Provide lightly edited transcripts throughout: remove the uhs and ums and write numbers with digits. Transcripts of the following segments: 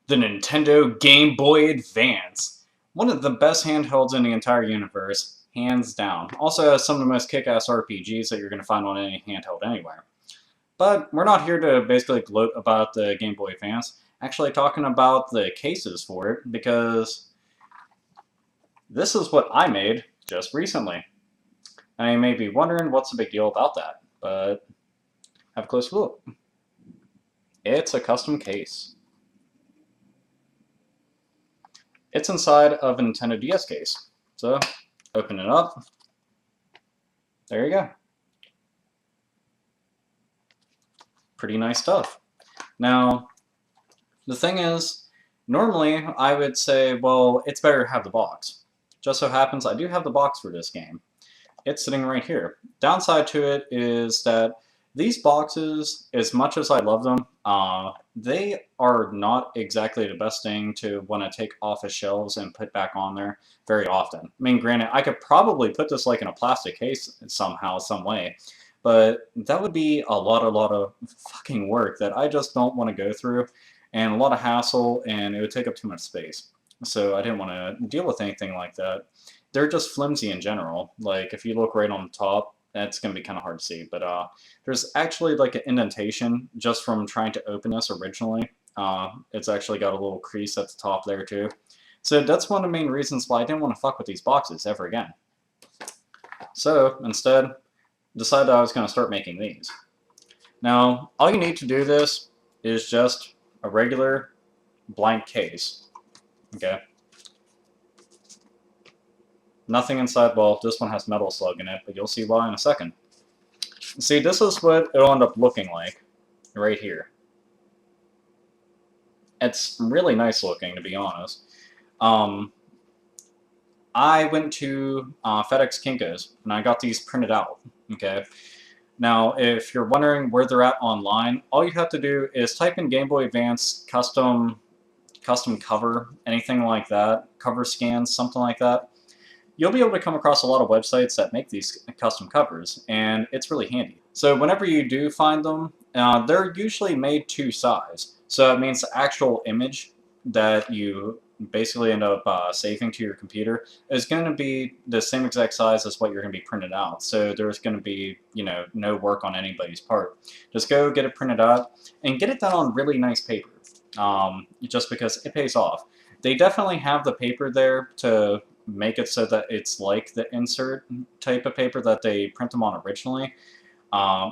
The Nintendo Game Boy Advance. One of the best handhelds in the entire universe, hands down. Also has some of the most kick-ass RPGs that you're going to find on any handheld anywhere. But we're not here to basically gloat about the Game Boy Advance. Actually talking about the cases for it, because this is what I made just recently. And you may be wondering what's the big deal about that, but have a close look. It's a custom case. It's inside of a Nintendo DS case. So, open it up. There you go. Pretty nice stuff. Now, the thing is, normally I would say, well, it's better to have the box. Just so happens I do have the box for this game. It's sitting right here. Downside to it is that these boxes, as much as I love them, they are not exactly the best thing to want to take off the shelves and put back on there very often. I mean, granted, I could probably put this like in a plastic case somehow, some way, but that would be a lot of fucking work that I just don't want to go through, and a lot of hassle, and it would take up too much space. So I didn't want to deal with anything like that. They're just flimsy in general. Like, if you look right on the top, that's going to be kind of hard to see. But there's actually like an indentation just from trying to open this originally. It's actually got a little crease at the top there too. So that's one of the main reasons why I didn't want to fuck with these boxes ever again. So instead, decided I was going to start making these. Now, all you need to do this is just a regular blank case. Okay. Nothing inside. Well, this one has metal slug in it, but you'll see why in a second. See, this is what it'll end up looking like right here. It's really nice looking, to be honest. I went to FedEx Kinko's, and I got these printed out, okay? Now, if you're wondering where they're at online, all you have to do is type in Game Boy Advance custom cover, anything like that, cover scans, something like that. You'll be able to come across a lot of websites that make these custom covers, and it's really handy. So whenever you do find them, they're usually made to size. So it means the actual image that you basically end up saving to your computer is going to be the same exact size as what you're going to be printed out. So there's going to be, no work on anybody's part. Just go get it printed out and get it done on really nice paper, just because it pays off. They definitely have the paper there to make it so that it's like the insert type of paper that they print them on originally,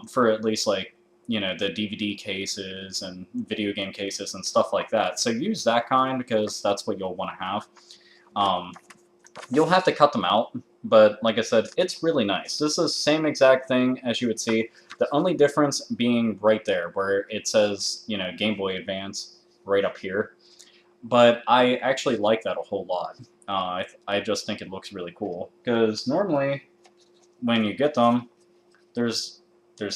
for at least like, the DVD cases and video game cases and stuff like that. So use that kind because that's what you'll want to have. You'll have to cut them out, but like I said, it's really nice. This is the same exact thing as you would see. The only difference being right there where it says, Game Boy Advance right up here. But I actually like that a whole lot. I just think it looks really cool because normally when you get them, there's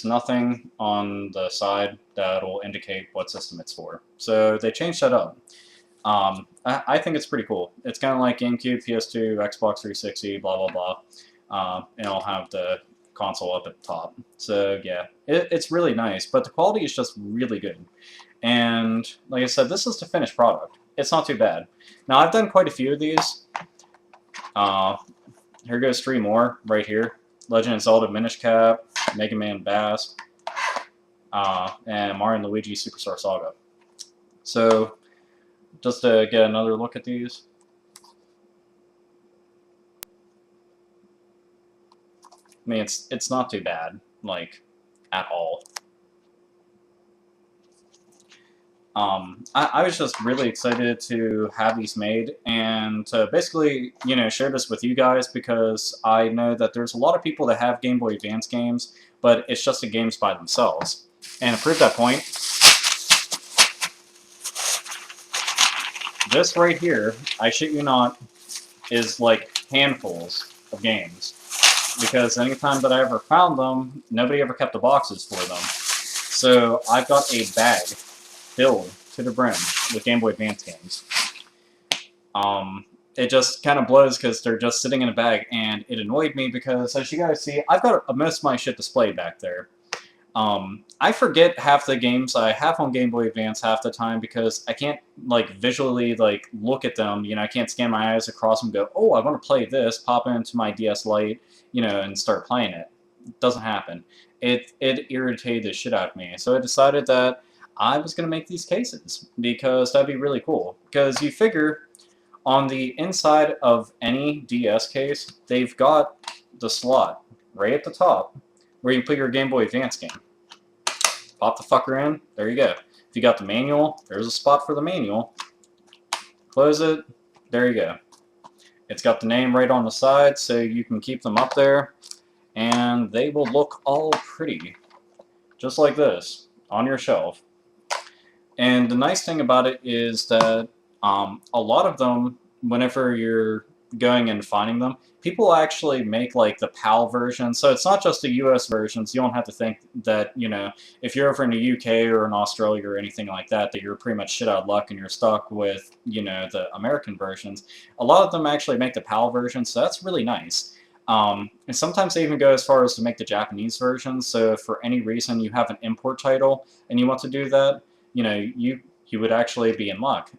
nothing on the side that will indicate what system it's for. So they changed that up. I think it's pretty cool. It's kind of like GameCube, PS2, Xbox 360, blah blah blah, and it'll have the console up at the top. So yeah, it's really nice, but the quality is just really good. And like I said, this is the finished product. It's not too bad. Now I've done quite a few of these. Here goes 3 more right here. Legend of Zelda Minish Cap, Mega Man Bass, and Mario and Luigi Superstar Saga. So, just to get another look at these. I mean, it's not too bad, like, at all. I was just really excited to have these made and to basically, share this with you guys because I know that there's a lot of people that have Game Boy Advance games, but it's just the games by themselves. And to prove that point, this right here, I shit you not, is like handfuls of games. Because anytime that I ever found them, nobody ever kept the boxes for them. So I've got a bag filled to the brim with Game Boy Advance games. It just kind of blows because they're just sitting in a bag, and it annoyed me because, as you guys see, I've got most of my shit displayed back there. I forget half the games I have on Game Boy Advance half the time because I can't like visually like look at them. You know, I can't scan my eyes across them and go, oh, I want to play this, pop it into my DS Lite, you know, and start playing it. It doesn't happen. It irritated the shit out of me. So I decided that I was going to make these cases because that'd be really cool. Because you figure on the inside of any DS case, they've got the slot right at the top where you put your Game Boy Advance game. Pop the fucker in, there you go. If you got the manual, there's a spot for the manual. Close it, there you go. It's got the name right on the side, so you can keep them up there, and they will look all pretty. Just like this, on your shelf. And the nice thing about it is that a lot of them, whenever you're going and finding them, people actually make like the PAL version, so it's not just the US versions. You don't have to think that, you know, if you're over in the UK or in Australia or anything like that, that you're pretty much shit out of luck and you're stuck with, you know, the American versions. A lot of them actually make the PAL version, so that's really nice. And sometimes they even go as far as to make the Japanese version, so if for any reason you have an import title and you want to do that, you know, you would actually be in luck.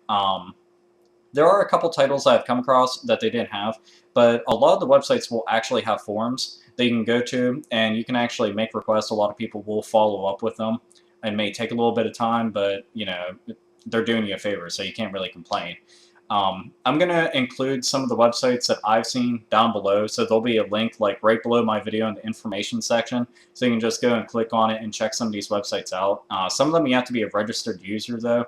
There are a couple titles I've come across that they didn't have, but a lot of the websites will actually have forums that you can go to, and you can actually make requests. A lot of people will follow up with them. It may take a little bit of time, but, you know, they're doing you a favor, so you can't really complain. I'm going to include some of the websites that I've seen down below, so there'll be a link like right below my video in the information section, so you can just go and click on it and check some of these websites out. Some of them you have to be a registered user, though,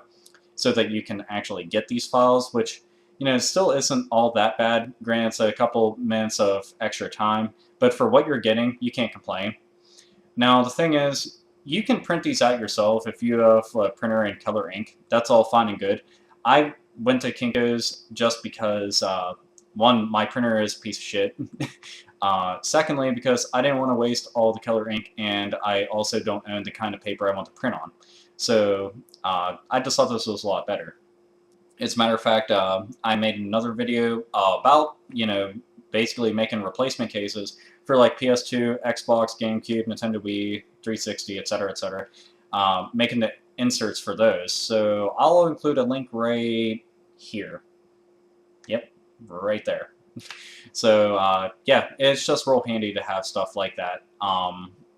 so that you can actually get these files, which, you know, still isn't all that bad. Granted, it's a couple minutes of extra time, but for what you're getting, you can't complain. Now, the thing is, you can print these out yourself if you have a printer and color ink. That's all fine and good. I went to Kinko's just because, one, my printer is a piece of shit. Secondly, because I didn't want to waste all the color ink, and I also don't own the kind of paper I want to print on. So I just thought this was a lot better. As a matter of fact, I made another video about, you know, basically making replacement cases for like PS2, Xbox, GameCube, Nintendo Wii, 360, etc., etc., making the inserts for those. So I'll include a link right here. Yep, right there. So yeah, it's just real handy to have stuff like that.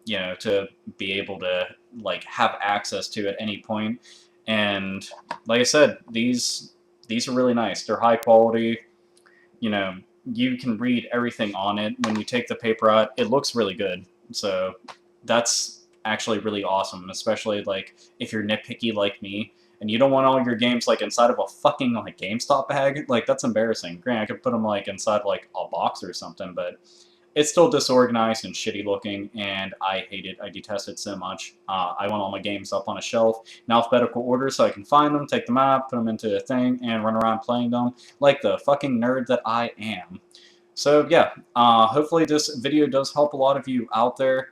You know, to be able to like have access to at any point. And like I said, these are really nice. They're high quality. You know, you can read everything on it. When you take the paper out, it looks really good. So that's actually really awesome, especially like if you're nitpicky like me and you don't want all your games like inside of a fucking like GameStop bag. Like, that's embarrassing. Granted, I could put them like inside like a box or something, but it's still disorganized and shitty looking, and I hate it. I detest it so much. I want all my games up on a shelf in alphabetical order so I can find them, take them out, put them into a thing, and run around playing them like the fucking nerd that I am. So yeah, hopefully this video does help a lot of you out there.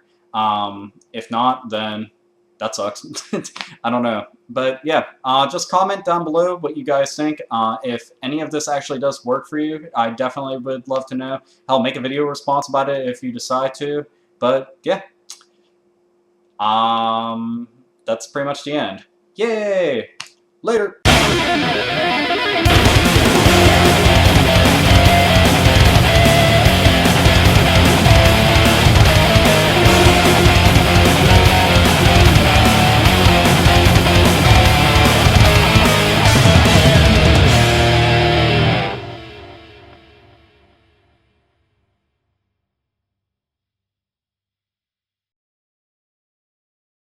If not, then that sucks. I don't know. But yeah, just comment down below what you guys think. If any of this actually does work for you, I definitely would love to know. I'll make a video response about it if you decide to. But yeah, that's pretty much the end. Yay! Later!